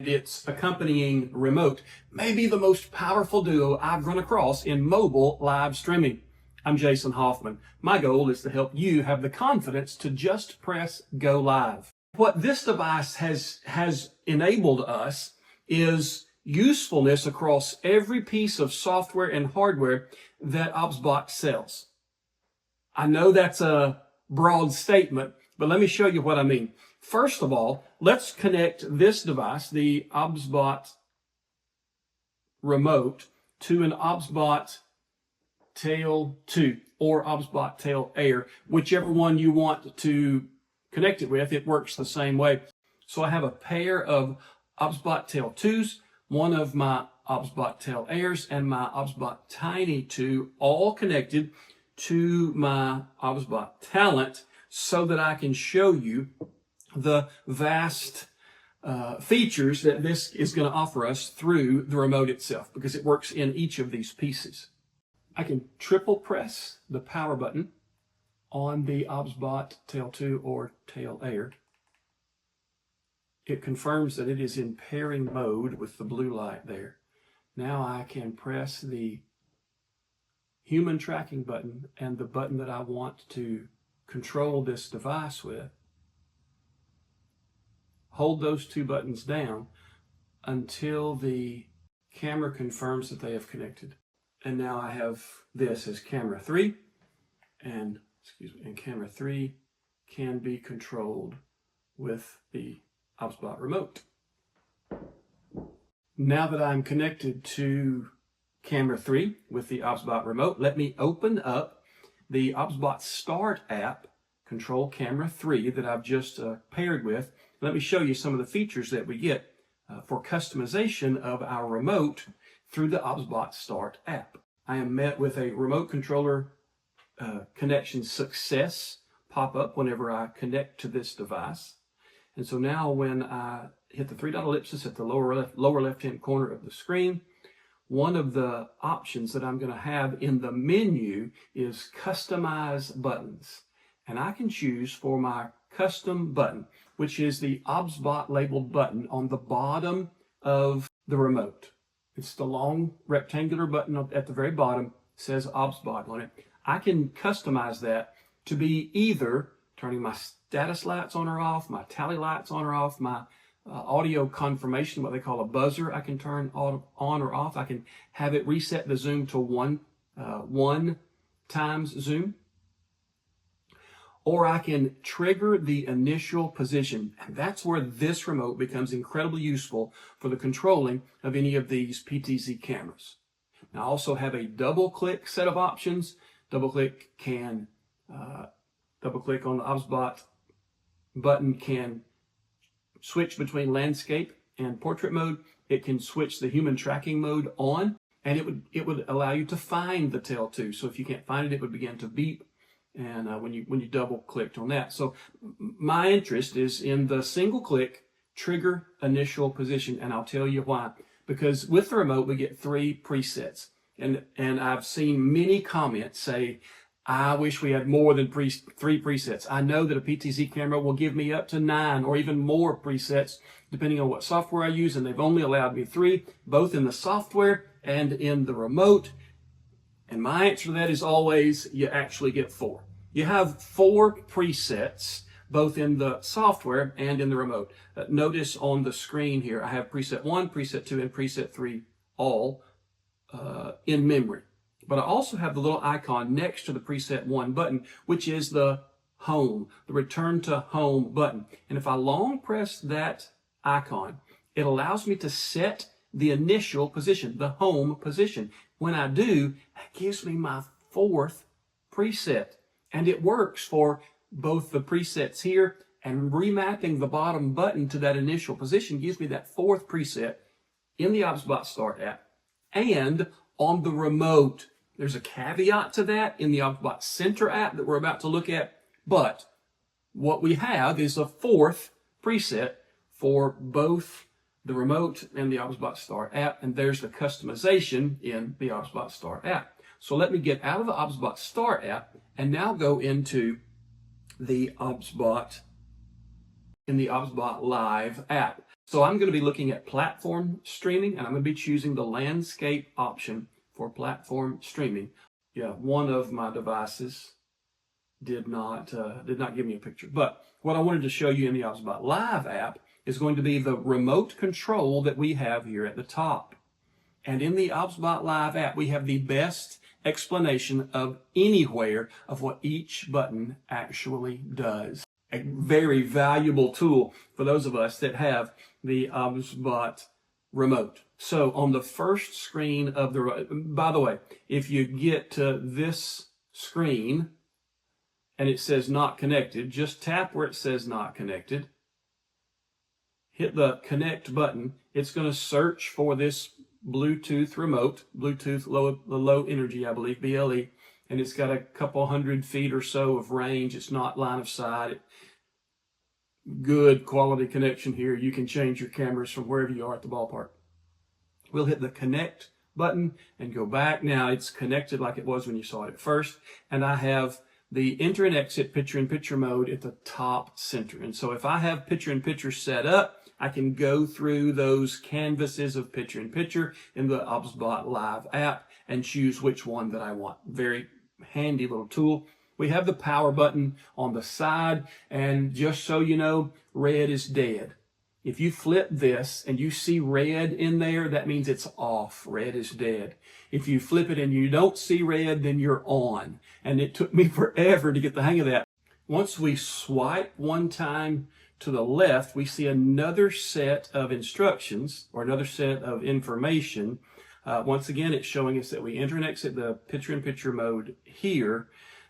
Its accompanying remote may be the most powerful duo I've run across in mobile live streaming. I'm Jason Hoffman. My goal is to help you have the confidence to just press go live. What this device has enabled us is usefulness across every piece of software and hardware that OBSBOT sells. I know that's a broad statement, but let me show you what I mean. First of all, let's connect this device, the OBSBOT remote, to an OBSBOT Tail 2 or OBSBOT Tail Air, whichever one you want to connect it with. It works the same way. So I have a pair of OBSBOT Tail 2s, one of my OBSBOT Tail Airs, and my OBSBOT Tiny 2, all connected to my OBSBOT Talent so that I can show you the vast features that this is going to offer us through the remote itself, because it works in each of these pieces. I can triple press the power button on the OBSBOT Tail 2 or Tail Air. It confirms that it is in pairing mode with the blue light there. Now I can press the human tracking button and the button that I want to control this device with. Hold those two buttons down until the camera confirms that they have connected. And now I have this as camera 3, and camera 3 can be controlled with the OBSBOT remote. Now that I'm connected to camera 3 with the OBSBOT remote, let me open up the OBSBOT Start app, control camera 3 that I've just paired with. Let me show you some of the features that we get for customization of our remote through the OBSBOT Start app. I am met with a remote controller connection success pop-up whenever I connect to this device. And so now when I hit the three-dot ellipsis at the lower left-hand corner of the screen, one of the options that I'm going to have in the menu is Customize Buttons. And I can choose for my custom button, which is the OBSBOT labeled button on the bottom of the remote. It's the long rectangular button at the very bottom, says OBSBOT on it. I can customize that to be either turning my status lights on or off, my tally lights on or off, my audio confirmation, what they call a buzzer, I can turn on or off. I can have it reset the zoom to one times zoom. Or I can trigger the initial position. And that's where this remote becomes incredibly useful for the controlling of any of these PTZ cameras. Now I also have a double-click set of options. Double-click on the OBSBOT button can switch between landscape and portrait mode. It can switch the human tracking mode on, and it would allow you to find the Tail 2. So if you can't find it, it would begin to beep. And when you double clicked on that. So my interest is in the single click trigger initial position, and I'll tell you why. Because with the remote we get 3 presets, and I've seen many comments say, I wish we had more than 3 presets. I know that a PTZ camera will give me up to 9 or even more presets depending on what software I use, and they've only allowed me 3, both in the software and in the remote. And my answer to that is always, you actually get 4. You have 4 presets, both in the software and in the remote. Notice on the screen here, I have preset 1, preset 2, and preset 3 all in memory. But I also have the little icon next to the preset 1 button, which is the home, the return to home button. And if I long press that icon, it allows me to set the initial position, the home position. When I do, that gives me my 4th preset. And it works for both the presets here, and remapping the bottom button to that initial position gives me that 4th preset in the OBSBOT Start app and on the remote. There's a caveat to that in the OBSBOT Center app that we're about to look at, but what we have is a 4th preset for both the remote and the OBSBOT Start app, and there's the customization in the OBSBOT Start app. So let me get out of the OBSBOT Start app and now go into the OBSBOT Live app. So I'm going to be looking at platform streaming, and I'm going to be choosing the landscape option for platform streaming. Yeah, one of my devices did not give me a picture. But what I wanted to show you in the OBSBOT Live app is going to be the remote control that we have here at the top. And in the OBSBOT Live app, we have the best explanation of anywhere of what each button actually does. A very valuable tool for those of us that have the OBSBOT remote. So on the first screen of the, by the way, if you get to this screen and it says not connected, just tap where it says not connected, hit the connect button. It's going to search for this Bluetooth remote, Bluetooth low energy, I believe, BLE, and it's got a couple 100 feet or so of range. It's not line of sight. Good quality connection here. You can change your cameras from wherever you are at the ballpark. We'll hit the connect button and go back. Now it's connected like it was when you saw it at first, and I have the enter and exit picture-in-picture mode at the top center. And so if I have picture-in-picture set up, I can go through those canvases of picture-in-picture in the OBSBOT Live app and choose which one that I want. Very handy little tool. We have the power button on the side, and just so you know, red is dead. If you flip this and you see red in there, that means it's off. Red is dead. If you flip it and you don't see red, then you're on. And it took me forever to get the hang of that. Once we swipe one time to the left, we see another set of instructions or another set of information. Once again, it's showing us that we enter and exit the picture-in-picture mode here,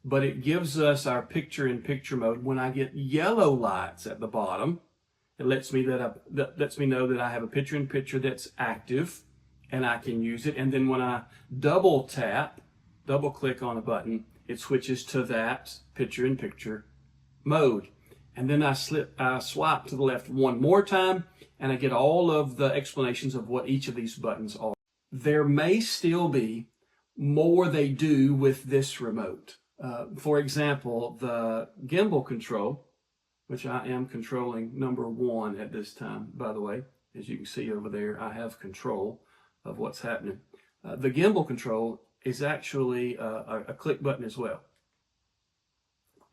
but it gives us our picture-in-picture mode. When I get yellow lights at the bottom, it lets me know that I have a picture-in-picture that's active and I can use it. And then when I double click on a button, it switches to that picture-in-picture mode. And then I swipe to the left one more time, and I get all of the explanations of what each of these buttons are. There may still be more they do with this remote. For example, the gimbal control, which I am controlling number 1 at this time, by the way. As you can see over there, I have control of what's happening. The gimbal control is actually a click button as well.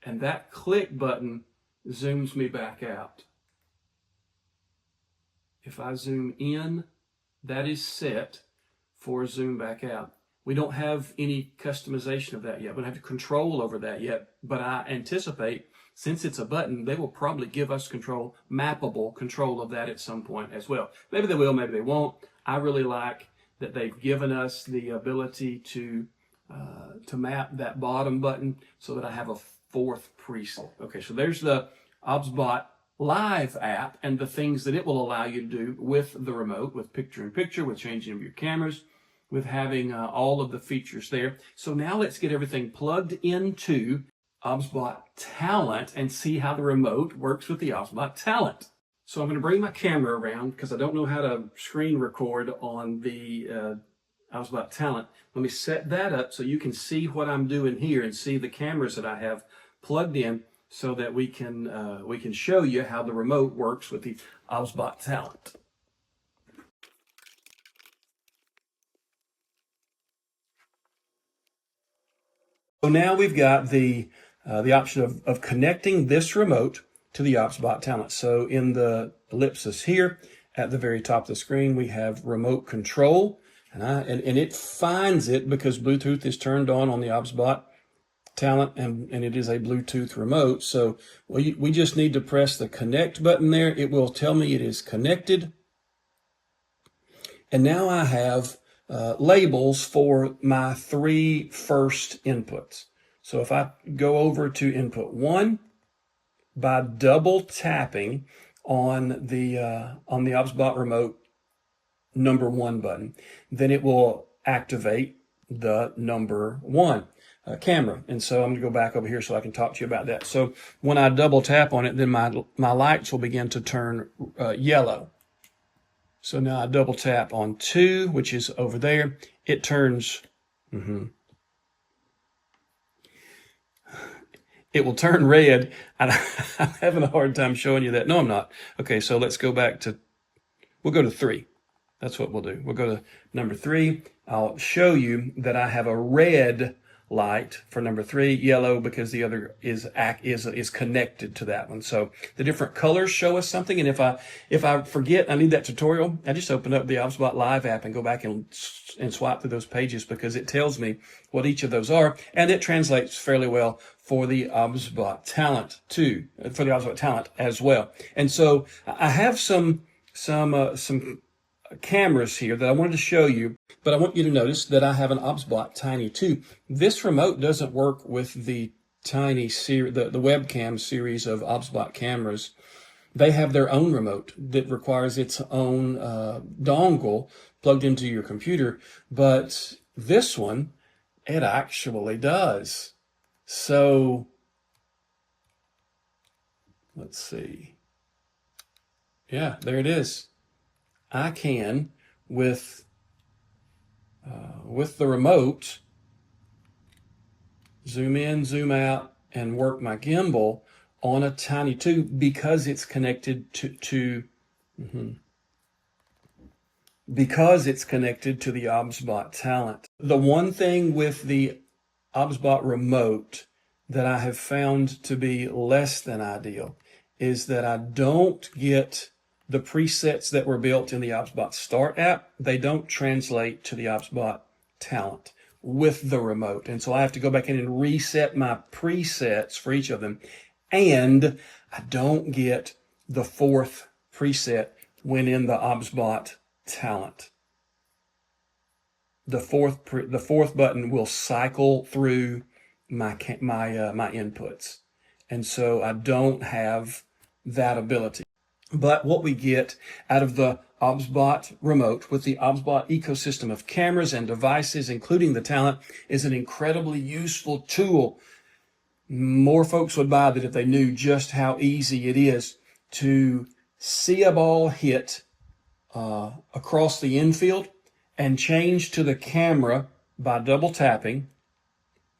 And that click button zooms me back out. If I zoom in, that is set for zoom back out. We don't have any customization of that yet. We don't have control over that yet, but I anticipate, since it's a button, they will probably give us control, mappable control of that at some point as well. Maybe they will, maybe they won't. I really like that they've given us the ability to map that bottom button so that I have a 4th preset. Okay, so there's the OBSBOT Live app and the things that it will allow you to do with the remote, with picture-in-picture, with changing of your cameras, with having all of the features there. So now let's get everything plugged into OBSBOT Talent and see how the remote works with the OBSBOT Talent. So I'm going to bring my camera around because I don't know how to screen record on the OBSBOT Talent. Let me set that up so you can see what I'm doing here and see the cameras that I have plugged in so that we can show you how the remote works with the OBSBOT Talent. So now we've got the option of connecting this remote to the OBSBOT Talent. So in the ellipsis here at the very top of the screen, we have remote control, and it finds it because Bluetooth is turned on the OBSBOT Talent, and it is a Bluetooth remote. So we just need to press the connect button there. It will tell me it is connected. And now I have labels for my 3 first inputs. So if I go over to input 1, by double tapping on the OBSBOT remote number 1 button, then it will activate the number 1 camera. And so I'm going to go back over here so I can talk to you about that. So when I double tap on it, then my lights will begin to turn yellow. So now I double tap on 2, which is over there. It turns, it will turn red. I'm having a hard time showing you that. No, I'm not. Okay, so let's go back to We'll go to 3. That's what we'll do. We'll go to number 3. I'll show you that I have a red light for number 3, yellow because the other is connected to that one. So the different colors show us something. And if I forget I need that tutorial, I just open up the OBSBOT Live app and go back and swipe through those pages, because it tells me what each of those are, and it translates fairly well for the OBSBOT Talent too, for the OBSBOT Talent as well. And so I have some cameras here that I wanted to show you, but I want you to notice that I have an OBSBOT Tiny 2. This remote doesn't work with the Tiny series, the webcam series of OBSBOT cameras. They have their own remote that requires its own dongle plugged into your computer, but this one, it actually does. So let's see. Yeah, there it is. I can, with the remote, zoom in, zoom out, and work my gimbal on a Tiny 2 because it's connected because it's connected to the OBSBOT Talent. The one thing with the OBSBOT remote that I have found to be less than ideal is that I don't get the presets that were built in the OBSBOT Start app. They don't translate to the OBSBOT Talent with the remote. And so I have to go back in and reset my presets for each of them. And I don't get the 4th preset when in the OBSBOT Talent. The fourth button will cycle through my inputs. And so I don't have that ability. But what we get out of the OBSBOT remote with the OBSBOT ecosystem of cameras and devices, including the Talent, is an incredibly useful tool. More folks would buy that if they knew just how easy it is to see a ball hit across the infield and change to the camera by double tapping,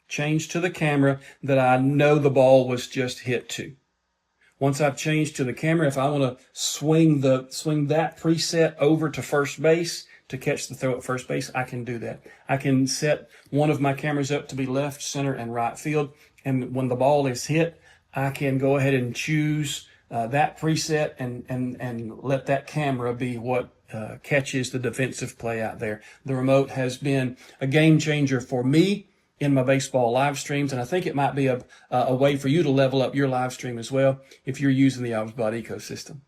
change to the camera that I know the ball was just hit to. Once I've changed to the camera, if I want to swing that preset over to first base to catch the throw at first base, I can do that. I can set one of my cameras up to be left, center, and right field. And when the ball is hit, I can go ahead and choose that preset and let that camera be what catches the defensive play out there. The remote has been a game changer for me in my baseball live streams, and I think it might be a way for you to level up your live stream as well if you're using the OBSBOT ecosystem.